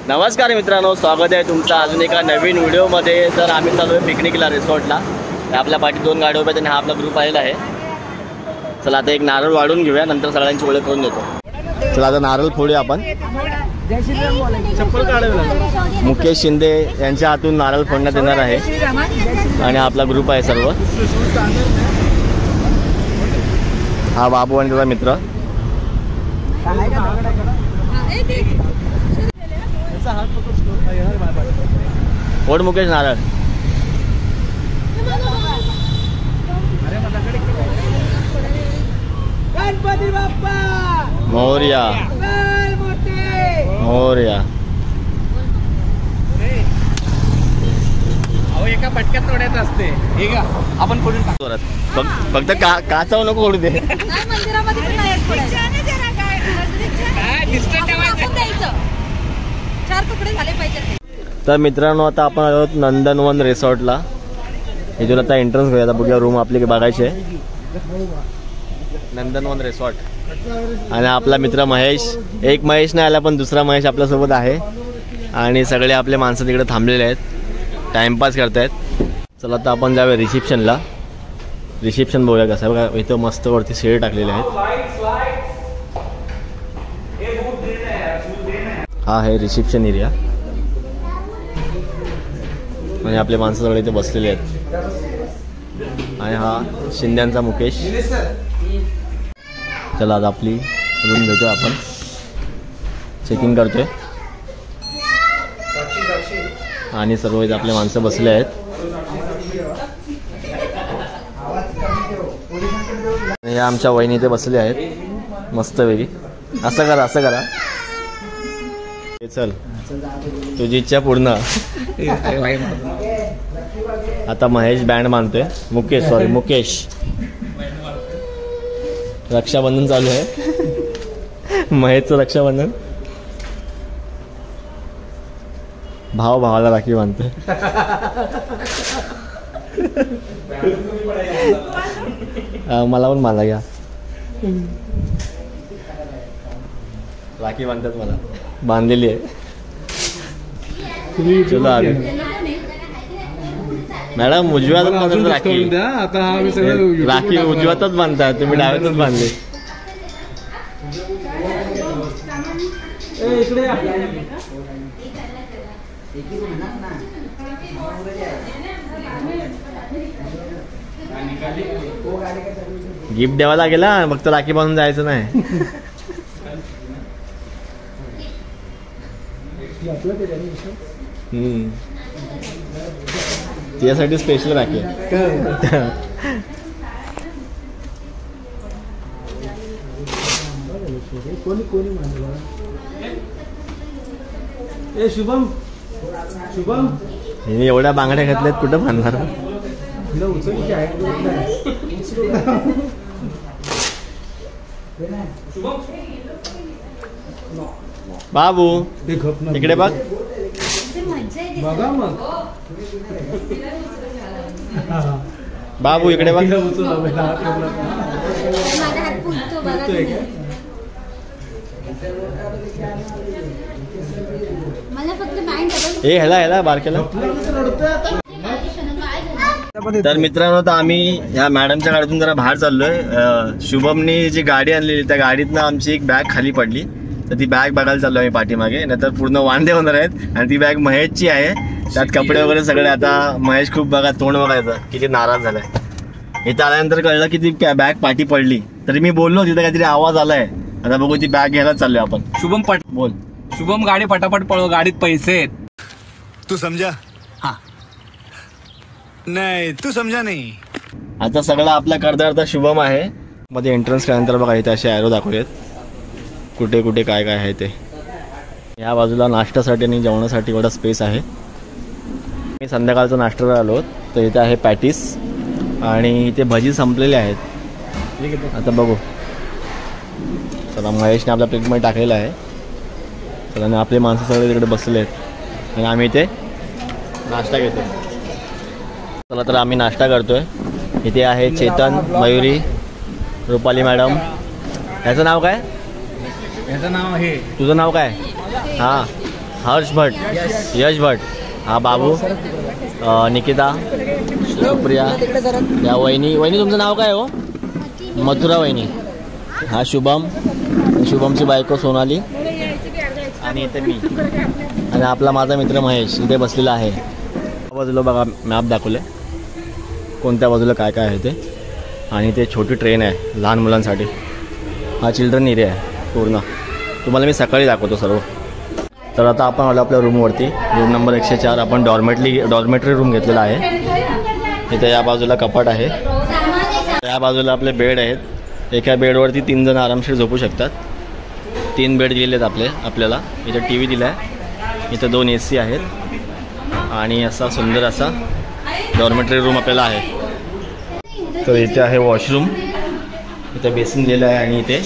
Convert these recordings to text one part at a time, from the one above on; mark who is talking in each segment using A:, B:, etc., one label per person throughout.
A: नमस्कार मित्रांनो, स्वागत आहे तुमचं अजून एका नवीन व्हिडिओमध्ये. तर आम्ही चालू आहे पिकनिकला रिसॉर्टला. आपल्या पाठी 2 गाड्या उभ्या आणि हा आपला ग्रुप आलेला आहे. चला आता एक नारळ वाढून घेऊया, नंतर सगळ्यांची ओळख करून देतो. चला आता नारळ फोडूया आपण. मुकेश शिंदे यांच्या हातून नारळ फोडण्यात येणार आहे आणि आपला ग्रुप आहे सर्व. हा बाबू आणि त्याचा मित्र. फोड मुकेश नारळ. गणपती बाप्पा मोरया मोरया.
B: एका पटक्यात तोडायचं असते. हे का आपण फोडून टाकतो.
A: फक्त काचाव नको फोडू दे. तर मित्रांनो, आता आपण आलो नंदनवन रिसॉर्टला. इथून आता एंट्रन्स घेऊया. आता बघूया रूम आपली बघायचे. नंदनवन रिसॉर्ट आणि आपला मित्र महेश. एक महेश नाही आला पण दुसरा महेश आपल्यासोबत आहे आणि सगळे आपले माणसं तिकडे थांबलेले आहेत, टाइमपास करतायत. चला आता आपण जाऊया रिसेप्शनला. रिसेप्शन बघूया कसं बघा. इथं मस्त वरती शेड टाकलेले आहेत. हा आहे रिसेप्शन एरिया आणि आपले माणसं सगळे इथे बसलेले आहेत. आणि हा शिंद्यांचा मुकेश. चला आता आपली रूम घेतोय आपण. चेकिंग करतोय आणि सर्व इथे आपले माणसं बसले आहेत. आणि आमच्या वहिनी इथे बसले आहेत मस्त वेगळी. असं करा असं करा. चल तुझी इच्छा पूर्ण. आता महेश बँड मानतोय. मुकेश रक्षाबंधन चालू आहे. महेशचं रक्षाबंधन. भाव भावाला राखी बांधतोय. मला पण मला घ्या. राखी बांधतात मला. बांधलेली आहे. चलो आधी मॅडम उजव्यातच बांधतात राखी. राखी उजव्यातच बांधतात, तुम्ही डाव्यातच बांधले. गिफ्ट द्यावा लागेल ना, फक्त राखी बांधून जायचं नाही. त्यासाठी स्पेशल राखी.
B: शुभम
A: हिने एवढ्या बांगड्या घातल्यात, कुठं बांधणार. बाबू इकडे बघ. बाबू इकडे बघ. ए ह्याला बारकेला. तर मित्रांनो, तर आम्ही ह्या मॅडमच्या गाडीतून जरा बाहेर चाललोय. शुभमनी जी गाडी आणलेली त्या गाडीतनं आमची एक बॅग खाली पडली, तर ती बॅग बघायला चाललो आम्ही पाठीमागे. नाहीतर पूर्ण वांदे होणार आहेत. आणि ती बॅग महेशची आहे. त्यात कपडे वगैरे सगळे. आता महेश खूप बघा तोंड बघायचं किती नाराज झालाय. इथं आल्यानंतर कळलं की ती बॅग पाठी पडली. तरी मी बोललो तिथं काहीतरी आवाज आलाय. आता बघू ती बॅग घ्यायला चाललोय आपण.
B: शुभम
A: बोल.
B: शुभम गाडी पटापट पळव, गाडीत पैसे आहेत.
C: तू समझा? हाँ नाही तू समझा नाही.
A: आता सगळा आपला करदार शुभम आहे. मध्ये एंट्रन्स केल्यानंतर बघा इथे असे ॲरो दाखवलेत कुठे कुठे काय काय आहे ते. या बाजूला नाश्त्यासाठी आणि जेवणासाठी एवढा स्पेस आहे. मी संध्याकाळचा नाश्त्याला आलो तर इथे आहे पॅटीस आणि इथे भजी संपलेले आहेत. आता बघू. चला महेशने आपल्या प्लेटमध्ये टाकलेला आहे. चला आणि आपले माणसं सगळे तिकडे बसले आहेत आणि आम्ही इथे नाश्ता घेतो. चला तर आम्ही नाश्ता करतोय. इथे आहे चेतन, मयुरी, रुपाली मॅडम. याचं नाव काय?
B: याचं नाव आहे.
A: तुझं नाव काय? हां हर्ष भट, यश भट, हा बाबू, निकिता, सुप्रिया, या वहिनी. वहिनी तुमचं नाव काय हो? मथुरा वहिनी. हा शुभम, शुभमची बायको सोनाली, आणि इथे मी, आणि आपला माझा मित्र महेश इथे बसलेला आहे. बाजूला बघा मॅप दाखवले कोणत्या बाजूला काय काय आहे ते. आणि ते छोटी ट्रेन आहे लहान मुलांसाठी. हा चिल्ड्रन एरिया आहे पूर्ण. तुम्हाला मी सकाळी दाखवतो सर्व. तर आता आपण आलो आपल्या रूमवरती, रूम नंबर 104. आपण डॉर्मेटरी रूम घेतलेला आहे. इथे या बाजूला कपाट आहे, या बाजूला आपले बेड आहेत. एका बेडवरती 3 जण आरामशीर झोपू शकतात. 3 बेड दिलेले आहेत आपल्याला. इथे टी व्ही दिला आहे, इथे 2 AC आहेत, आणि असा सुंदर असा डॉर्मेटरी रूम आपल्याला आहे. तर इथे आहे वॉशरूम, इथे बेसिन दिलेलं आहे, आणि इथे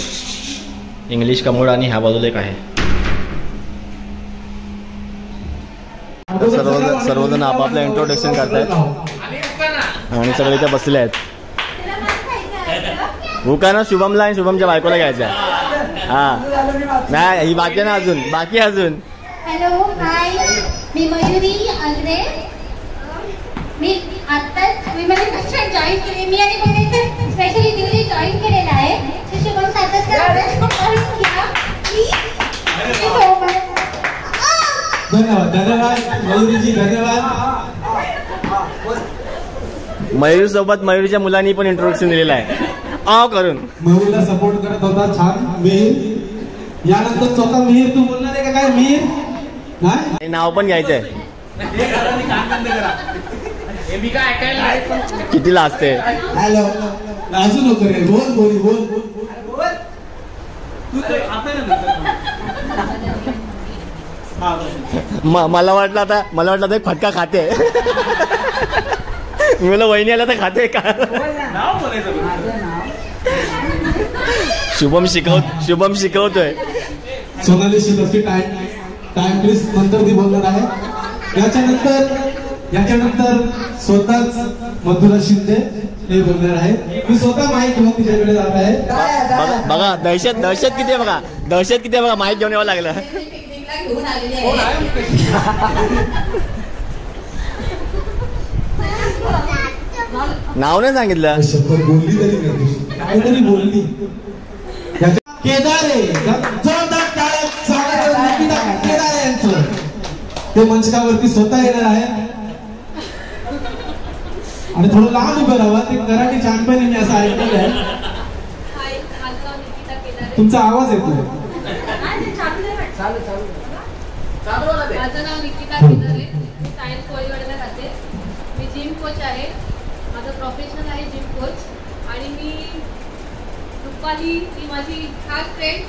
A: इंग्लिश कमोड, आणि ह्या बाजूला एक आहे. सर्वजण आपापलं इंट्रोडक्शन करतायत आणि सगळे इथे बसले आहेत. भूका ना शुभमला आणि शुभमच्या बायकोला घ्यायचं आहे. हा नाही, ही बाकी ना अजून, बाकी अजून.
D: हॅलो हाय, मी मयुरी आंग्रे. मी आत्ताच विमान कक्षात जॉईन केली. मी आणि कोणी स्पेशली दिल्ली जॉईन केलेला आहे. शुभम
E: धन्यवाद मयुरीजी, धन्यवाद.
A: मयुरी सोबत मयुरीच्या मुलांनी पण इंट्रोडक्शन दिलेलं आहे करून.
E: मयुरीला सपोर्ट करत होता छान मिहीर. यानंतर स्वतः मिहीर, तू बोलणार आहे का काय मिहीर? नाही,
A: नाव पण घ्यायचं आहे. किती लाजते.
E: हॅलो, लाजू नको रे, बोल बोल बोल.
A: मला वाटलं आता एक फटका खाते. मी मला वहिनी आला तर खाते का? शुभम शिकवतोय.
E: सोनाली शिकवते. टाइम प्लीज नंतर ती बोलणार आहे. याच्यानंतर स्वतःच मधुरा शिंदे हे बोलणार आहे. मी स्वतः माईक घेऊन तिच्याकडे जात आहे.
A: बघा दहशत किती आहे बघा. माईक घेऊन यावं लागलं. नाव नाही सांगितलं.
E: शब्द बोलली तरी नाही, काहीतरी बोलली. केदारे, जोरदार टाळ्या स्वागत केदारे यांचं. ते मंचकावरती स्वतः येणार आहे आणि थोडं लांब उभं राहावं. ते कराटे चॅम्पियन मी असं ऐकलेलं आहे. तुमचा आवाज येतोय.
F: माझं नाव निकिता केदारे. मी सायन्स कॉलेजवाडीला राहते. मी जिम कोच आहे. माझं प्रोफेशनल आहे जिम कोच. आणि मी रुपाली, ती माझी खास फ्रेंड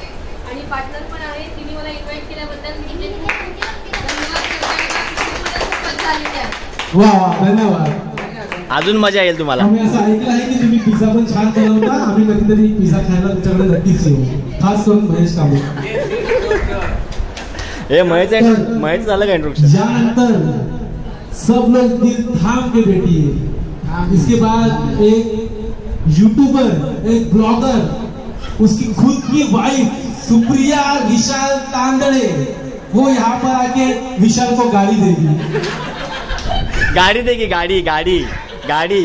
F: आणि पार्टनर पण आहे. तिने मला इन्व्हाइट केल्याबद्दल मी
E: वा वा, धन्यवाद.
A: अजून मजा येईल तुम्हाला.
E: आम्ही असं ऐकलं आहे की तुम्ही पिझ्झा पण छान बनवता. आम्ही कधीतरी पिझ्झा खायला तुमच्याकडे नक्कीच येऊ, खास करून महेश कांबळे.
A: हे महेश झालं का इंट्रोडक्शन?
E: यानंतर सब लोग दिल थाम के बैठिए. इसके बाद एक यूट्यूबर, एक ब्लॉगर, उसकी खुद की वाइफ सुप्रिया विशाल तांदड़े, वो यहाँ पर आके विशाल को गाड़ी देगी. गाड़ी.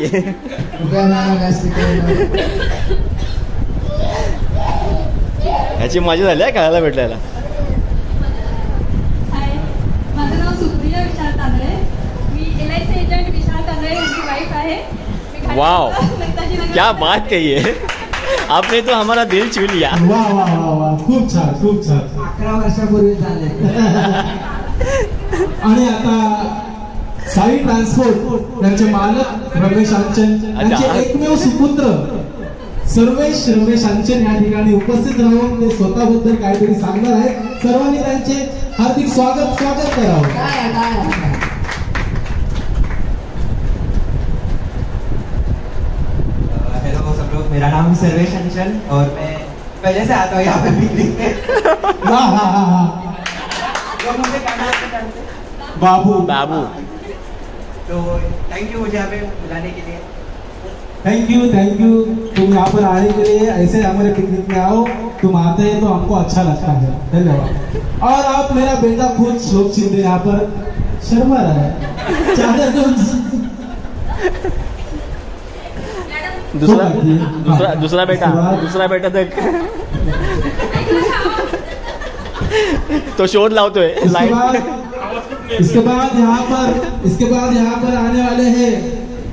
E: याची मजा झाली आहे खायला भेटल्याला.
F: माझं नाव सुप्रिया विशाल तांदळे. मी LIC एजंट विशाल तांदळे यांची वाईफ आहे.
A: वाव, क्या बात कही है. आपने तो हमारा दिल छू लिया.
E: वाह वाह वाह वाह, खूप छान. 11 वर्षापूर्वी झाले. आणि आता साई ट्रान्सपोर्ट यांचे मालक रमेश आंचन यांचे एकमेव सुपुत्र सर्वेश रमेश आंचन या ठिकाणी उपस्थित राहून ते स्वतःबद्दल काहीतरी सांगणार आहेत. सर्वांनी त्यांचे हार्दिक स्वागत करावं.
G: हेलो सब लोग, मेरा नाम सर्वेश अंचल और मैं पहले से आता हूँ यहाँ पर पिकनिक में. तो मुझे
E: बाबू.
G: तो थैंक यू मुझे यहाँ पे बुलाने के लिए.
E: थैंक यू तुम यहाँ पर आने के लिए। ऐसे हमारे पिकनिक में आओ, तुम आते हैं तो हमको अच्छा लगता है। धन्यवाद। और आप मेरा बेटा खुद श्लोक शिंदे यहाँ पर शर्मा रहा है।
A: दूसरा बेटा तक तो शोध लावतोय लाईन।
E: इसके बाद यहाँ पर आने वाले हैं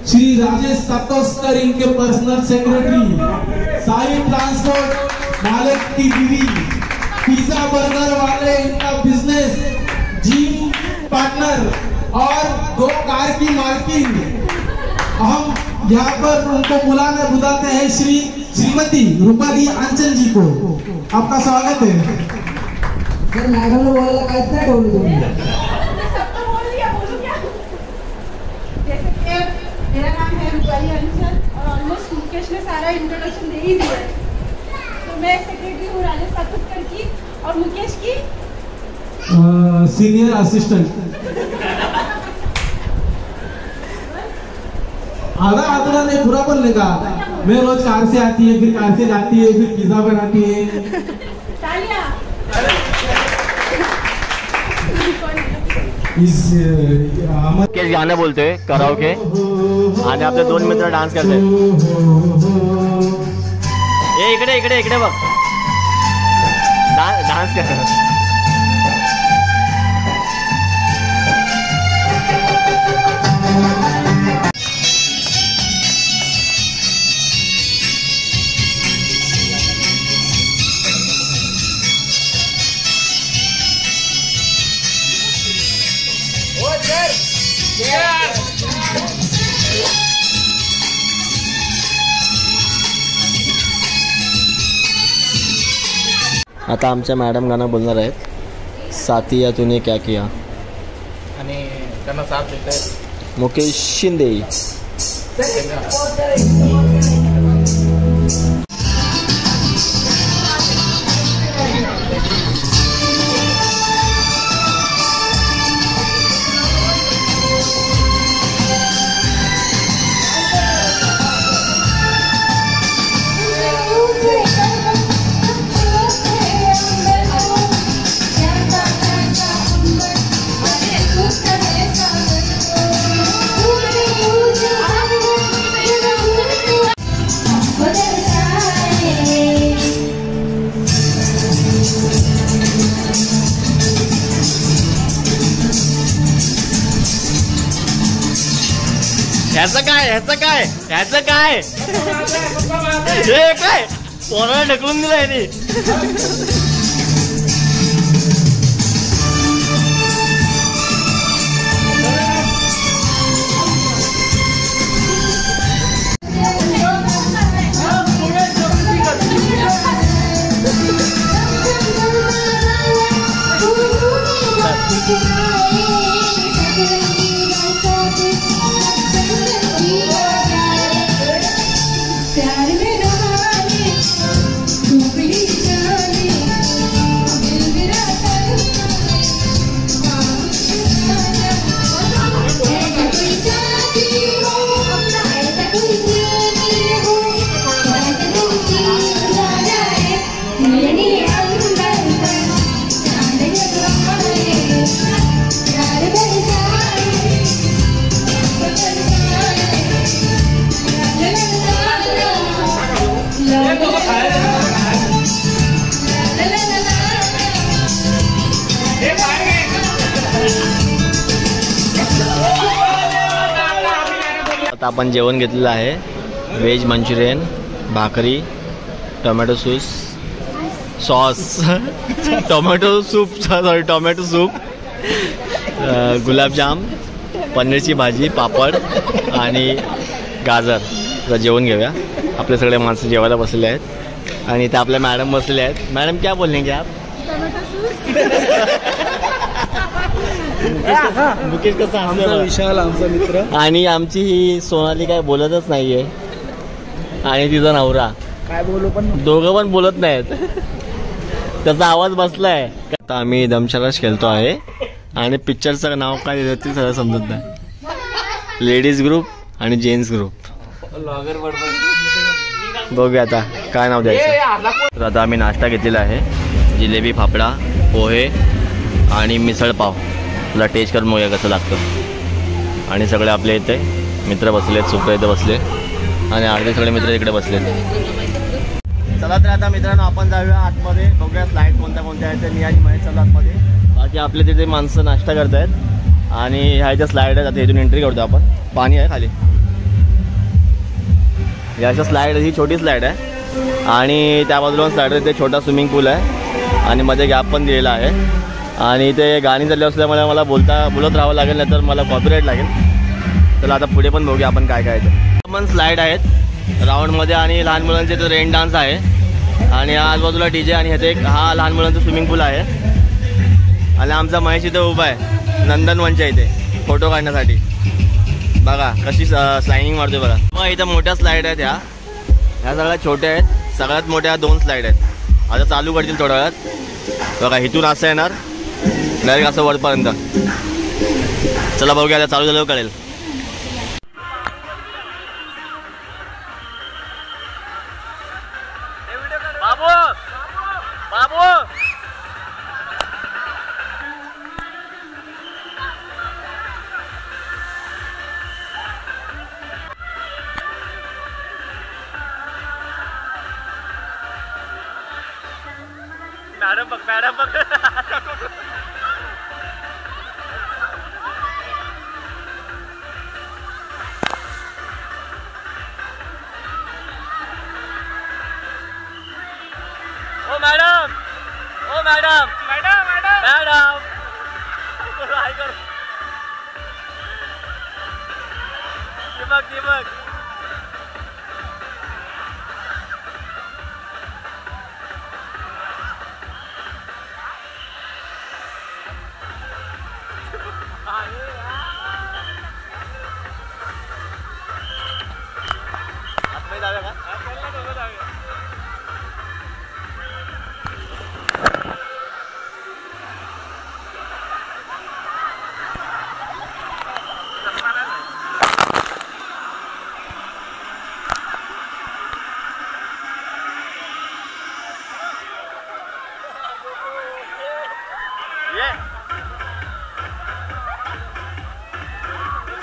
E: श्री राजेश सातोस्कर, इनके पर्सनल सेक्रेटरी, साई ट्रांसपोर्ट मालिक की बीवी, पिज्जा बर्गर वाले इनका बिजनेस, जिम पार्टनर और 2 कार की मालकिन। हम यहाँ पर उनको बुलाते हैं श्रीमती रूपाली आंचल जी को। आपका स्वागत है।
H: सर मैडम ने बोला कैसे बोलूं तुमने?
F: सबको बोल दिया, बोलूं क्या? जैसे कि मेरा नाम है रूपाली अंचल और ऑलमोस्ट मुकेश ने सारा इंट्रोडक्शन दे ही दिया है। तो मैं सेक्रेटरी हूँ राजेश सातोस्कर की और मुकेश की
E: सीनियर असिस्टेंट। आधा नहीं, पूरा बोलने का। मैं रोज कार से आती है, फिर कार से जाती है, फिर पिज्जा बनाती है।
F: तालियां।
A: मुकेश गाणं बोलतोय कराओके आणि आपले 2 मित्र डान्स करते। इकडे बघ, डान्स कर। आता आमच्या मॅडम गाणं बोलणार आहेत, साथिया तूने क्या किया,
B: आणि त्यांना साथ देत आहेत
A: मुकेश शिंदे। ह्याचं काय हे काय पोराला ढकलून दिलाय नी। आता आपण जेवण घेतलेलं आहे, व्हेज मंचुरियन, भाकरी, टोमॅटो सॉस टोमॅटो सूप, गुलाबजाम, पनीरची भाजी, पापड आणि गाजर। तर जेवण घेऊया। आपले सगळे माणसं जेवायला बसलेले आहेत आणि इथे आपल्या मॅडम बसलेले आहेत। मॅडम क्या बोलेंगे आप? मुकेश कसा आमचा विशाल आमचा मित्र आणि आमची ही सोनाली काय बोलतच नाहीये आणि तिचा नवरा काय बोलू पण दोघं पण बोलत नाहीत, त्याचा आवाज बसलाय। आता आम्ही दमशराश खेळतो आहे आणि पिक्चरचं नाव काय देतात ते सगळं समजत नाही। लेडीज ग्रुप आणि जेंट्स ग्रुप बघूया आता काय नाव द्यायचं. तर आता आम्ही नाश्ता घेतलेला आहे, जिलेबी, फाफडा, पोहे आणि मिसळ पाव. तुला टेस्ट करून बघूया कसं लागतं. आणि सगळे आपले इथे मित्र बसलेत, सुप्र इथे बसले आणि अर्धे सगळे मित्र इकडे बसलेत. चला तर आता मित्रांनो आपण जाऊया आतमध्ये, बघूया स्लाईड कोणत्या कोणत्या आहेत. मी आणि महेश चालू आतमध्ये, बाकी आपले तिथे माणसं नाश्ता करत आहेत आणि ह्या इथे स्लाईड आहेत. आता इथून एंट्री करतो आपण. पाणी आहे खाली, याच्या स्लाईड, ही छोटी स्लाईड आहे आणि त्या बाजूला स्लाईड आहे, ते छोटा स्विमिंग पूल आहे आणि मध्ये गॅप पण दिलेला आहे. आणि इथे गाणी चालली असल्यामुळे मला बोलत राहावं लागेल, नाही तर मला कॉपीराईट लागेल. चला आता पुढे पण बघूया आपण काय काय आहे. पण स्लाईड आहेत राऊंडमध्ये आणि लहान मुलांचे तो रेन डान्स आहे आणि आजूबाजूला DJ आणि ह्याचे हा लहान मुलांचा स्विमिंग पूल आहे. आणि आमचा महेश इथे उभा आहे नंदनवनच्या इथे फोटो काढण्यासाठी. बघा कशी स्लायडिंग मारतोय बघा. मग इथं मोठ्या स्लाईड आहेत, ह्या सगळ्यात छोट्या आहेत. सगळ्यात मोठ्या 2 स्लाईड आहेत. आता चालू करतील थोड्या वेळात. बघा इथून असं येणार डायरेक्ट असं वरपर्यंत. चला बघूया, आता चालू झाल्यावर कळेल. बाबू बाबू मॅडम बघ, मॅडम बघ. ओ मॅडम, ओ मॅडम, मॅडम मॅडम मॅडम काय कर. दीपक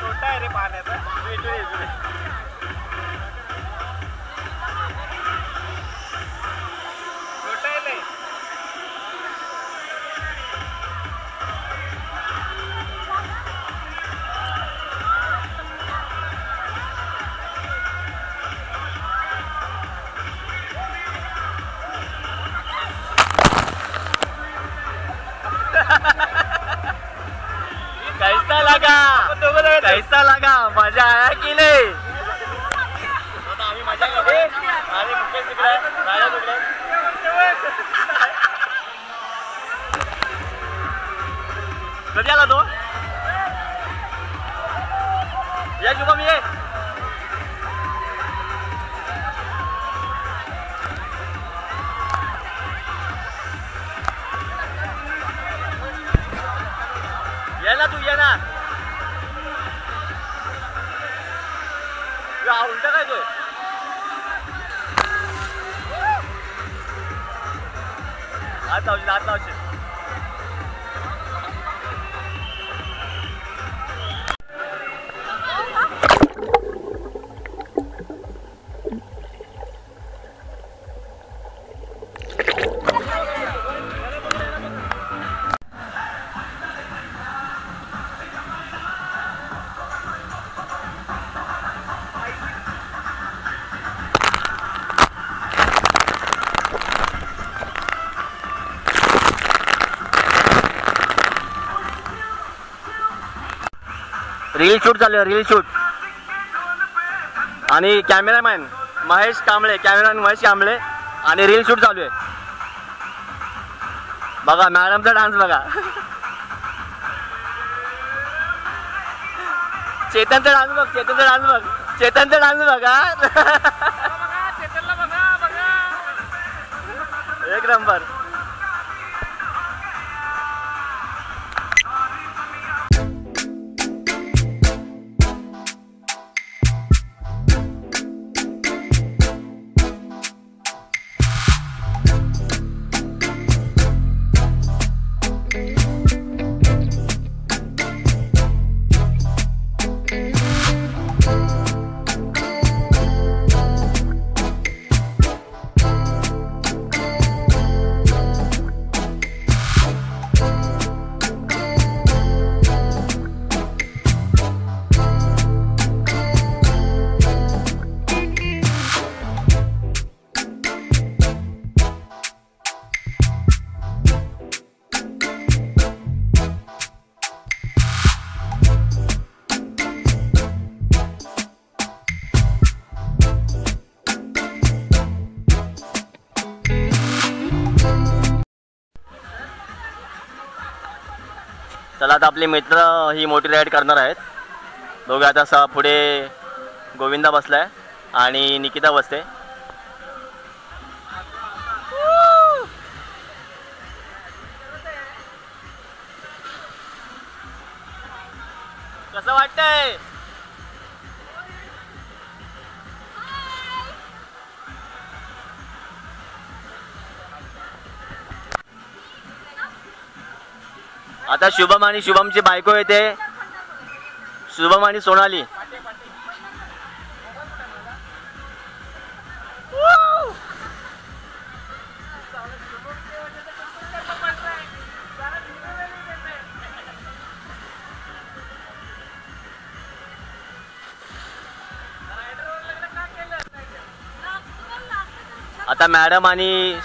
A: छोटा आहे रे पाण्याचा. छोटा आहे लय. कैसा लगा, कैसा लगा, मजा आया की नाही. आम्ही मजा केली आणि मुकेश तिकडे, राजा तिकडे. कधी आला तो? या शुभम ये. ये ना तू, ये ना. उलट काय तोय. हात लावशील, हात लावशील. रील शूट चालू आहे, रील शूट. आणि कॅमेरामॅन महेश कांबळे, कॅमेरामॅन महेश कांबळे आणि रील शूट चालू आहे. बघा मॅडमचा डान्स बघा. चेतनचा डान्स बघ, चेतनचा डान्स बघ, चेतनचा डान्स बघा. चेतनला बघा, बघा एक नंबर. चला आता आपले मित्र ही मोठी राईड करणार आहेत. दोघे आता पुढे गोविंदा बसलाय आणि निकिता बसते. कसं वाटतंय? आता शुभम आणि शुभमची बायको येते, शुभम आणि सोनाली. आता मॅडम आणि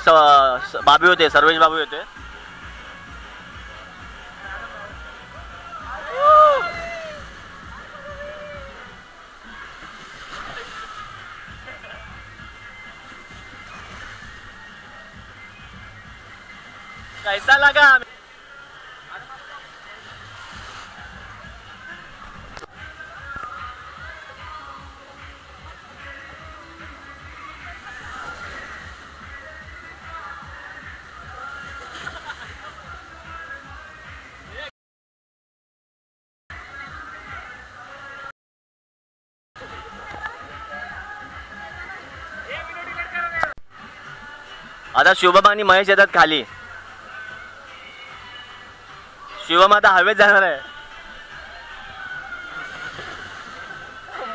A: बाबी होते, सर्वेश बाबू होते. कैसा लगा? आता शुभम आणि महेश येतात खाली. शुभम आता हवेत जाणार आहे.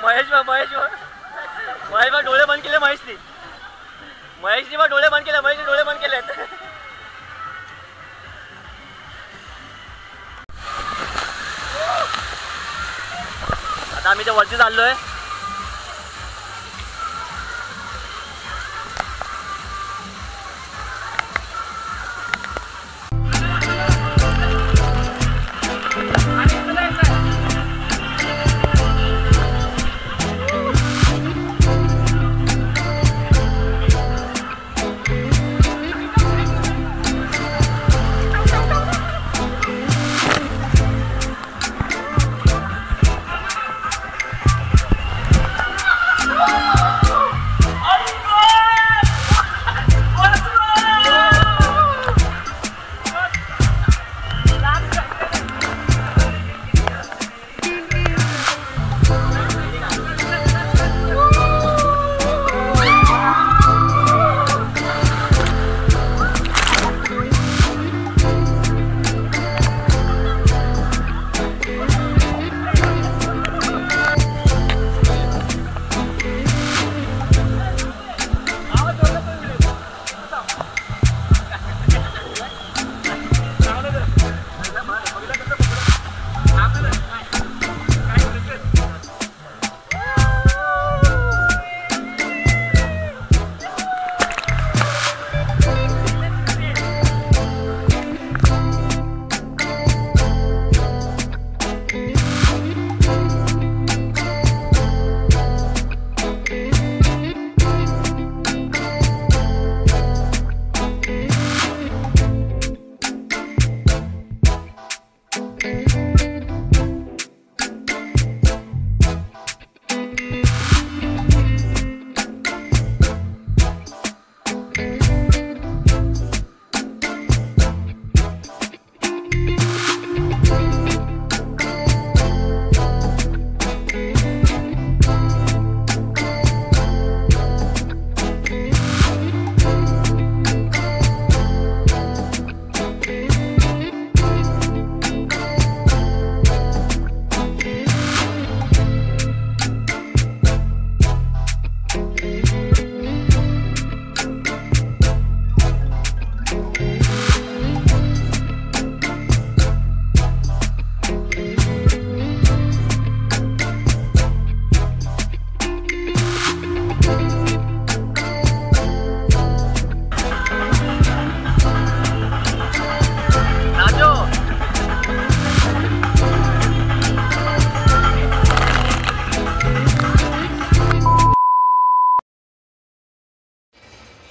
A: महेश मग डोळे बंद केले. महेशनी मग डोळे बंद केले. महेशने डोळे बंद केलेत. आता आम्ही त्या वरती चाललोय.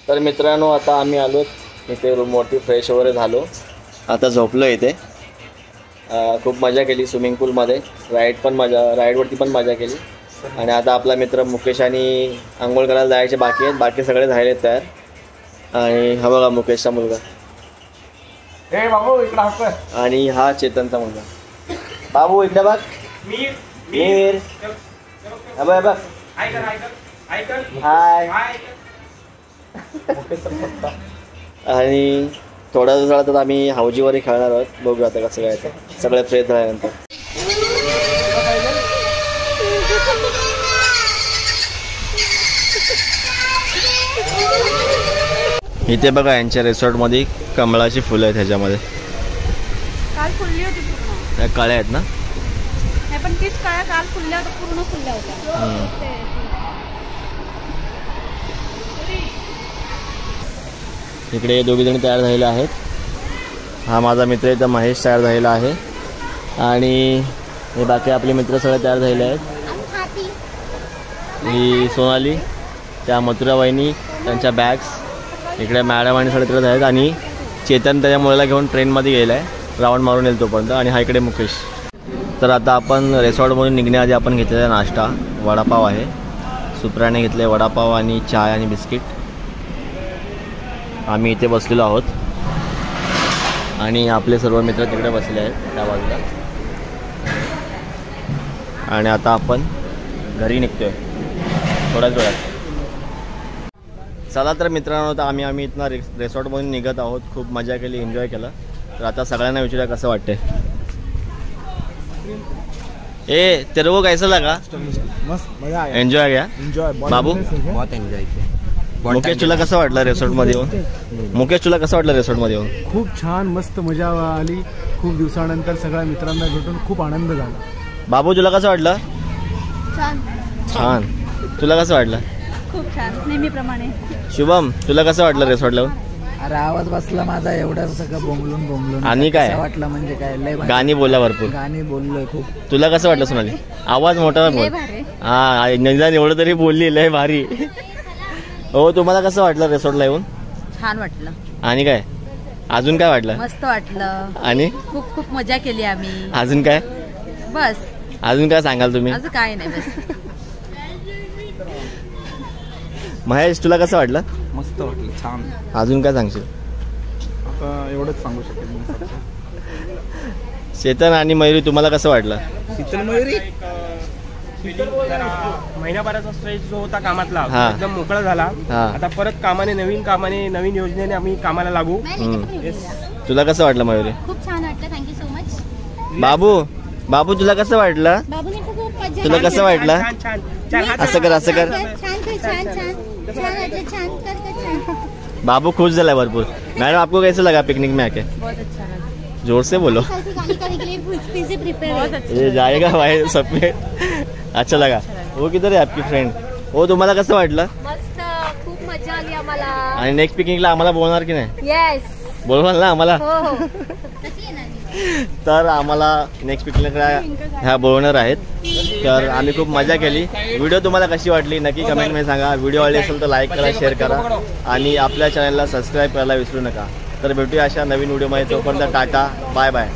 A: तर मित्रांनो आता आम्ही आलो इथे रूमवरती फ्रेश वगैरे झालो. आता झोपलो इथे खूप मजा केली स्विमिंग पूलमध्ये. राईडवरती पण मजा केली. आणि आता आपला मित्र मुकेश आणि आंघोळ करायला जायचे बाकी आहेत. बाकी सगळे झालेत तयार. आणि हा बघा मुकेशचा मुलगा आणि हा चेतनचा मुलगा. बाबू इकडे बघ. मीर बघ हाय. आणि थोड्या दिवसात आम्ही हौजीवरही खेळणार आहोत. बघू आता कसं काय ते सगळे फ्रेश झाल्यानंतर. इथे बघा यांच्या रिसॉर्टमध्ये कमळाची फुलं आहेत. ह्याच्यामध्ये
F: काल फुलली होती पूर्ण.
A: त्या काळ्या आहेत ना.
F: नाही पण तीच काळ्या काल फुलल्या होत्या पूर्ण फुलल्या होत्या.
A: इकडे हे दोघी जणी तयार झालेले आहेत. हा माझा मित्र इथं महेश तयार झालेला आहे. आणि हे बाकी आपले मित्र सगळे तयार झालेले आहेत. ही सोनाली, त्या मथुरा वहिनी, त्यांच्या बॅग्स. इकडे मॅडम आणि सगळे तिकडे आहेत. आणि चेतन त्याच्या मुलाला घेऊन ट्रेनमध्ये गेला आहे. राऊंड मारून येईल तोपर्यंत. आणि हा इकडे मुकेश. तर आता आपण रिसॉर्टमधून निघण्याआधी आपण घेतलेला नाश्ता वडापाव आहे. सुप्राने घेतले वडापाव आणि चाय आणि बिस्किट. आम्ही इथे बसलेलो आहोत आणि आपले सर्व मित्र तिकडे बसले आहेत त्या बाजूला. आणि आता आपण घरी निघतोय थोड्याच वेळात. चला तर मित्रांनो, तर आम्ही इथनं रिसॉर्टमधून निघत आहोत. खूप मजा केली, एन्जॉय केलं. तर आता सगळ्यांना विचारूया कसं वाटतंय. ए तेरे को कैसा लगा?
B: मस्त मजा आया.
A: एन्जॉय गया. बाबू
G: बहुत एन्जॉय किया.
A: मुकेश तुला कसं वाटलं रिसॉर्टमध्ये येऊन? मुकेश तुला कसं वाटलं रिसॉर्टमध्ये येऊन?
B: खूप छान मस्त मजा आली. खूप दिवसानंतर सगळ्या मित्रांना भेटून खूप आनंद झाला.
A: बाबू तुला कसं वाटलं? छान. तुला कसं वाटलं?
F: खूप छान नेहमीप्रमाणे.
A: शुभम तुला कसं वाटलं रिसॉर्टला?
H: अरे आवाज बसला माझा एवढं सगळं बोंबलून
A: आणि काय
H: वाटलं म्हणजे काय लय भारी.
A: गाणी बोलला भरपूर.
H: गाणी बोललोय खूप.
A: तुला कसं वाटलं सोनाली? आवाज मोठा बोल. हा निदान एवढं तरी बोलली. लय भारी. हो तुम्हाला कसं वाटलं रिसॉर्टला येऊन?
F: छान वाटलं.
A: आणि काय अजून काय वाटलं?
F: मस्त वाटलं.
A: आणि
F: खूप खूप मजा केली आम्ही.
A: अजून काय?
F: बस
A: अजून काय सांगाल तुम्ही?
F: असं काय नाही बस.
A: महेश तुला कसं वाटलं?
B: मस्त वाटलं. छान.
A: अजून काय सांगशील?
B: आता एवढंच सांगू शकेल.
A: चेतन आणि मयुरी तुम्हाला कसं वाटलं?
B: शीतल मयुरी
I: महिनाभराचा स्ट्रेस जो होता कामातला
A: हा.
I: एकदम मोकळा झाला.
A: हा.
I: आता परत नवीन योजनेने आम्ही कामाला लागू.
A: तुला कसं वाटलं मयुरी?
D: खूप छान वाटलं. Thank you so much.
A: बाबू तुला कसं वाटलं?
D: बाबूने खूप मजा.
A: तुला कसं वाटलं?
I: छान छान छान.
A: असं कर असं कर. बाबू खुश झाला भरपूर. मैडम आपको कैसे लगा पिकनिक में आके?
F: बहुत अच्छा लगा.
A: जोर से बोलो. ये जाएगा भाई सब में. अच्छा लगा. वो किधर है आपकी फ्रेंड? वो तुम्हाला कसं वाटलं?
F: मस्त खूप मजा आली आम्हाला.
A: आणि नेक्स्ट पिकनिकला आम्हाला बोलणार की नाही?
F: येस
A: बोलवाल ना आम्हाला?
F: हो.
A: तर आम्हाला नेक्स्ट पिकनिकला ह्या बोलवणार आहेत. तर आम्ही खूप मजा केली. व्हिडिओ तुम्हाला कशी वाटली नक्की कमेंटमध्ये सांगा. व्हिडिओ आवडली असेल तर लाईक करा, शेअर करा आणि आपल्या चॅनलला सबस्क्राईब करायला विसरू नका. तर भेटूया अशा नवीन व्हिडिओमध्ये. तोपर्यंत टाटा बाय बाय.